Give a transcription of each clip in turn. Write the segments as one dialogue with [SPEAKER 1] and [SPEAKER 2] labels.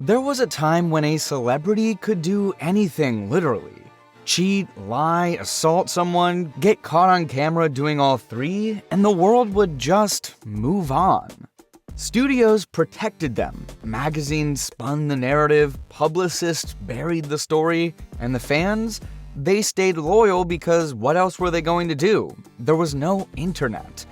[SPEAKER 1] There was a time when a celebrity could do anything, literally. Cheat, lie, assault someone, get caught on camera doing all three, and the world would just move on. Studios protected them, magazines spun the narrative, publicists buried the story, and the fans? They stayed loyal because what else were they going to do? There was no internet.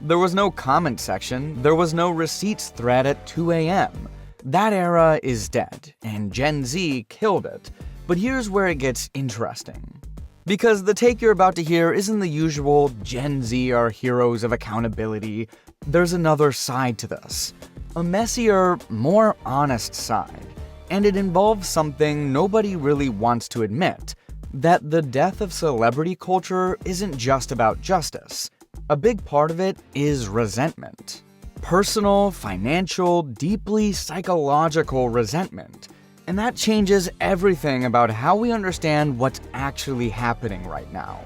[SPEAKER 1] There was no comment section, there was no receipts thread at 2 a.m. That era is dead, and Gen Z killed it. But here's where it gets interesting. Because the take you're about to hear isn't the usual Gen Z are heroes of accountability. There's another side to this. A messier, more honest side. And it involves something nobody really wants to admit. That the death of celebrity culture isn't just about justice. A big part of it is resentment. Personal, financial, deeply psychological resentment. And that changes everything about how we understand what's actually happening right now.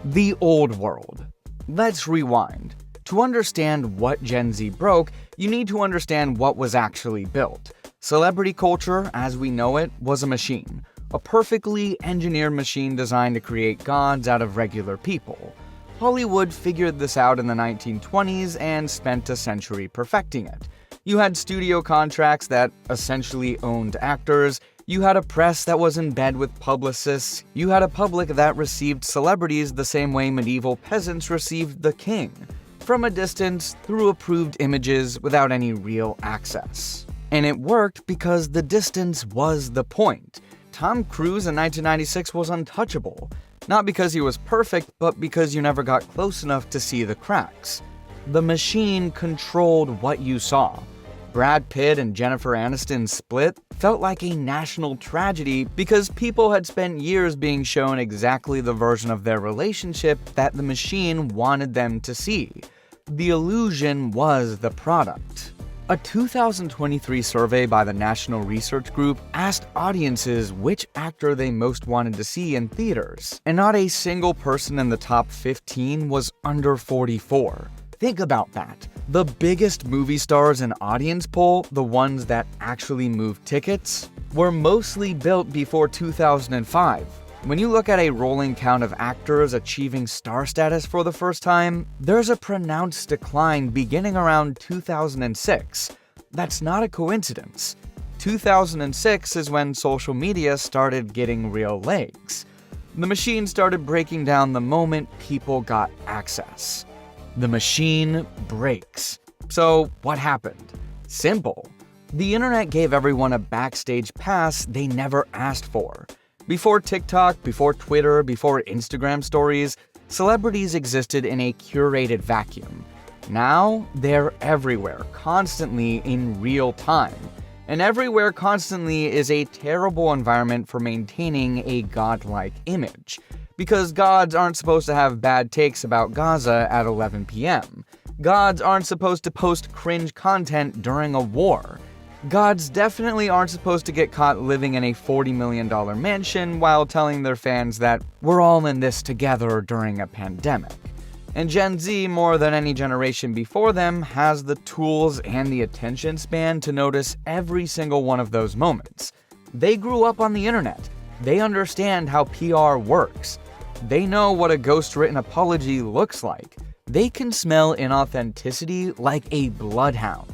[SPEAKER 1] The old world. Let's rewind. To understand what Gen Z broke, you need to understand what was actually built. Celebrity culture, as we know it, was a machine. A perfectly engineered machine designed to create gods out of regular people. Hollywood figured this out in the 1920s and spent a century perfecting it. You had studio contracts that essentially owned actors, you had a press that was in bed with publicists, you had a public that received celebrities the same way medieval peasants received the king, from a distance through approved images without any real access. And it worked because the distance was the point. Tom Cruise in 1996 was untouchable. Not because he was perfect, but because you never got close enough to see the cracks. The machine controlled what you saw. Brad Pitt and Jennifer Aniston's split felt like a national tragedy because people had spent years being shown exactly the version of their relationship that the machine wanted them to see. The illusion was the product. A 2023 survey by the National Research Group asked audiences which actor they most wanted to see in theaters, and not a single person in the top 15 was under 44. Think about that. The biggest movie stars in audience poll, the ones that actually moved tickets, were mostly built before 2005. When you look at a rolling count of actors achieving star status for the first time, there's a pronounced decline beginning around 2006. That's not a coincidence. 2006 is when social media started getting real legs. The machine started breaking down the moment people got access. The machine breaks. So what happened? Simple. The internet gave everyone a backstage pass they never asked for. Before TikTok, before Twitter, before Instagram stories, celebrities existed in a curated vacuum. Now, they're everywhere, constantly in real time. And everywhere constantly is a terrible environment for maintaining a godlike image. Because gods aren't supposed to have bad takes about Gaza at 11 p.m. Gods aren't supposed to post cringe content during a war. Gods definitely aren't supposed to get caught living in a $40 million mansion while telling their fans that we're all in this together during a pandemic. And Gen Z, more than any generation before them, has the tools and the attention span to notice every single one of those moments. They grew up on the internet. They understand how PR works. They know what a ghost-written apology looks like. They can smell inauthenticity like a bloodhound.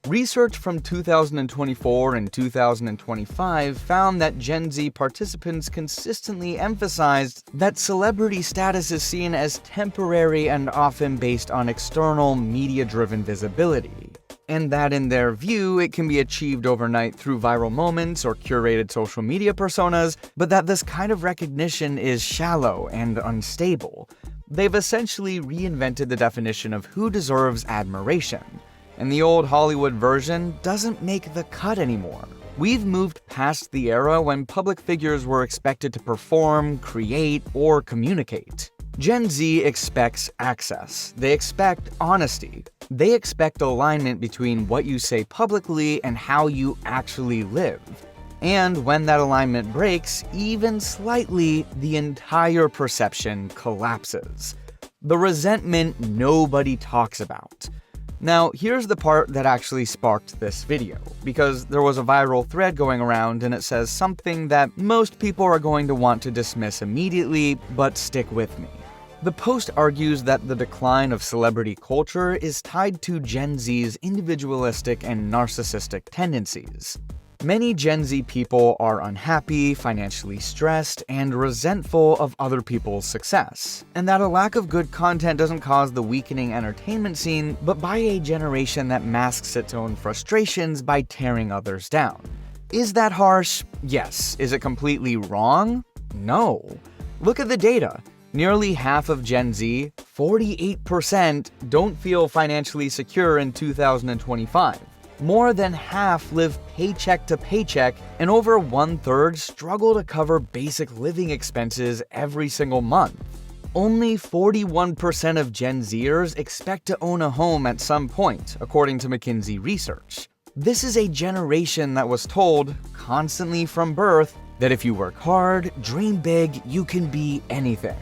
[SPEAKER 1] Research from 2024 and 2025 found that Gen Z participants consistently emphasized that celebrity status is seen as temporary and often based on external, media-driven visibility, and that in their view it can be achieved overnight through viral moments or curated social media personas, but that this kind of recognition is shallow and unstable. They've essentially reinvented the definition of who deserves admiration. And the old Hollywood version doesn't make the cut anymore. We've moved past the era when public figures were expected to perform, create, or communicate. Gen Z expects access. They expect honesty. They expect alignment between what you say publicly and how you actually live. And when that alignment breaks, even slightly, the entire perception collapses. The resentment nobody talks about. Now, here's the part that actually sparked this video, because there was a viral thread going around and it says something that most people are going to want to dismiss immediately, but stick with me. The post argues that the decline of celebrity culture is tied to Gen Z's individualistic and narcissistic tendencies. Many Gen Z people are unhappy, financially stressed, and resentful of other people's success, and that a lack of good content doesn't cause the weakening entertainment scene, but by a generation that masks its own frustrations by tearing others down. Is that harsh? Yes. Is it completely wrong? No. Look at the data. Nearly half of Gen Z, 48%, don't feel financially secure in 2025. More than half live paycheck to paycheck, and over 1/3 struggle to cover basic living expenses every single month. Only 41% of Gen Zers expect to own a home at some point, according to McKinsey research. This is a generation that was told, constantly from birth, that if you work hard, dream big, you can be anything.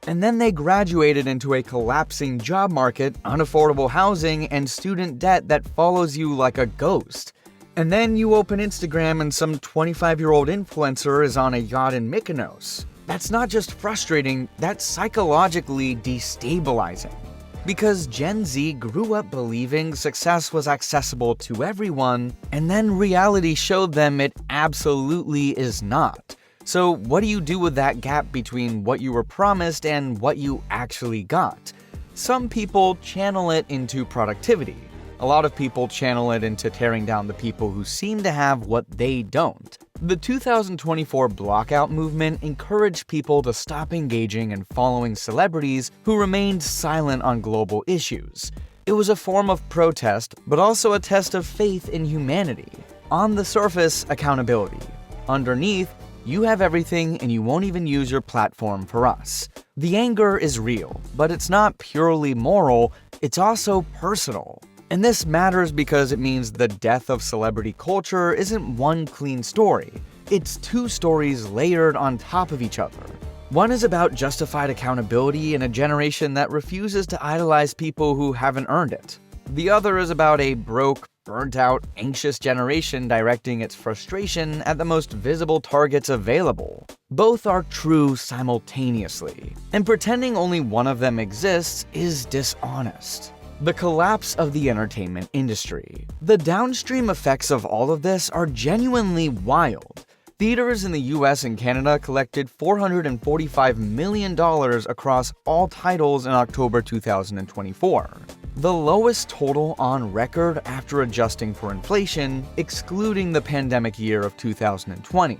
[SPEAKER 1] And then they graduated into a collapsing job market, unaffordable housing, and student debt that follows you like a ghost. And then you open Instagram and some 25-year-old influencer is on a yacht in Mykonos. That's not just frustrating, that's psychologically destabilizing. Because Gen Z grew up believing success was accessible to everyone, and then reality showed them it absolutely is not. So what do you do with that gap between what you were promised and what you actually got? Some people channel it into productivity. A lot of people channel it into tearing down the people who seem to have what they don't. The 2024 blockout movement encouraged people to stop engaging and following celebrities who remained silent on global issues. It was a form of protest, but also a test of faith in humanity. On the surface, accountability. Underneath, you have everything and you won't even use your platform for us. The anger is real, but it's not purely moral, it's also personal. And this matters because it means the death of celebrity culture isn't one clean story. It's two stories layered on top of each other. One is about justified accountability in a generation that refuses to idolize people who haven't earned it. The other is about a broke, burnt-out, anxious generation directing its frustration at the most visible targets available. Both are true simultaneously, and pretending only one of them exists is dishonest. The collapse of the entertainment industry. The downstream effects of all of this are genuinely wild. Theaters in the US and Canada collected $445 million across all titles in October 2024. The lowest total on record after adjusting for inflation, excluding the pandemic year of 2020.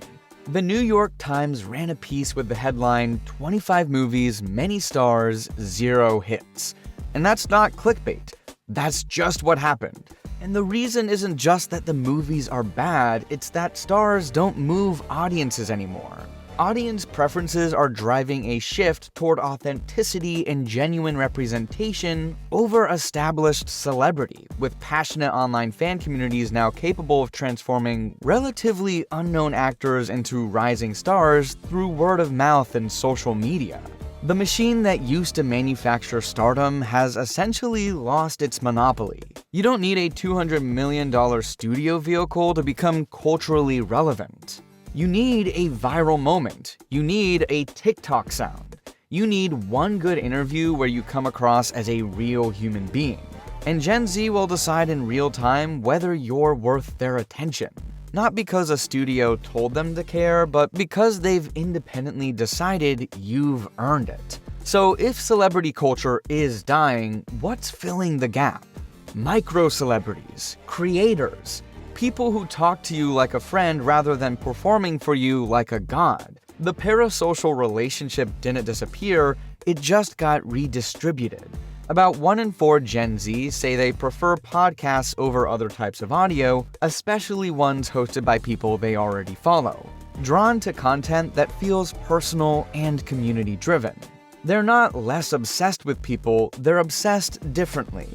[SPEAKER 1] The New York Times ran a piece with the headline, "25 movies, many stars, 0 hits." And that's not clickbait. That's just what happened. And the reason isn't just that the movies are bad, it's that stars don't move audiences anymore. Audience preferences are driving a shift toward authenticity and genuine representation over established celebrity, with passionate online fan communities now capable of transforming relatively unknown actors into rising stars through word of mouth and social media. The machine that used to manufacture stardom has essentially lost its monopoly. You don't need a $200 million studio vehicle to become culturally relevant. You need a viral moment. You need a TikTok sound. You need one good interview where you come across as a real human being. And Gen Z will decide in real time whether you're worth their attention. Not because a studio told them to care, but because they've independently decided you've earned it. So if celebrity culture is dying, what's filling the gap? Micro-celebrities, creators, people who talk to you like a friend rather than performing for you like a god. The parasocial relationship didn't disappear, it just got redistributed. About 1 in 4 Gen Z say they prefer podcasts over other types of audio, especially ones hosted by people they already follow, drawn to content that feels personal and community-driven. They're not less obsessed with people, they're obsessed differently.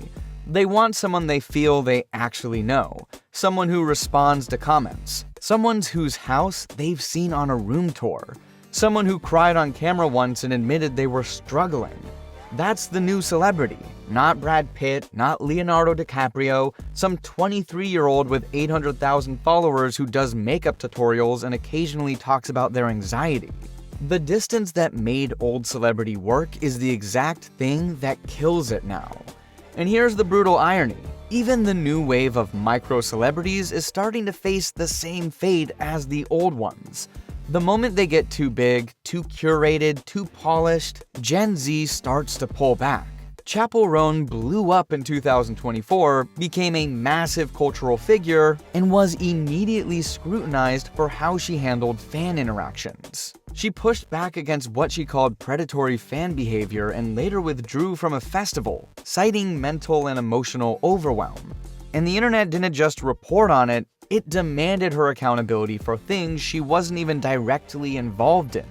[SPEAKER 1] They want someone they feel they actually know, someone who responds to comments, someone whose house they've seen on a room tour, someone who cried on camera once and admitted they were struggling. That's the new celebrity. not Brad Pitt, not Leonardo DiCaprio, some 23-year-old with 800,000 followers who does makeup tutorials and occasionally talks about their anxiety. The distance that made old celebrity work is the exact thing that kills it now. And here's the brutal irony. Even the new wave of micro-celebrities is starting to face the same fate as the old ones. The moment they get too big, too curated, too polished, Gen Z starts to pull back. Chappell Roan blew up in 2024, became a massive cultural figure, and was immediately scrutinized for how she handled fan interactions. She pushed back against what she called predatory fan behavior and later withdrew from a festival, citing mental and emotional overwhelm. And the internet didn't just report on it, it demanded her accountability for things she wasn't even directly involved in.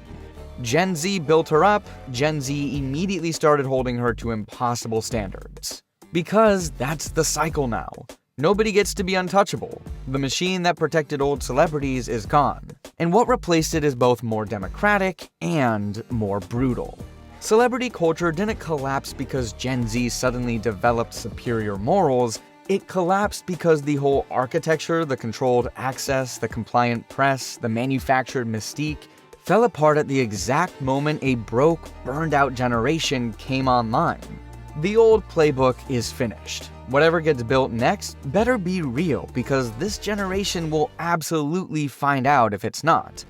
[SPEAKER 1] Gen Z built her up, Gen Z immediately started holding her to impossible standards. Because that's the cycle now. Nobody gets to be untouchable. The machine that protected old celebrities is gone. And what replaced it is both more democratic and more brutal. Celebrity culture didn't collapse because Gen Z suddenly developed superior morals. It collapsed because the whole architecture, the controlled access, the compliant press, the manufactured mystique, fell apart at the exact moment a broke, burned-out generation came online. The old playbook is finished. Whatever gets built next better be real, because this generation will absolutely find out if it's not.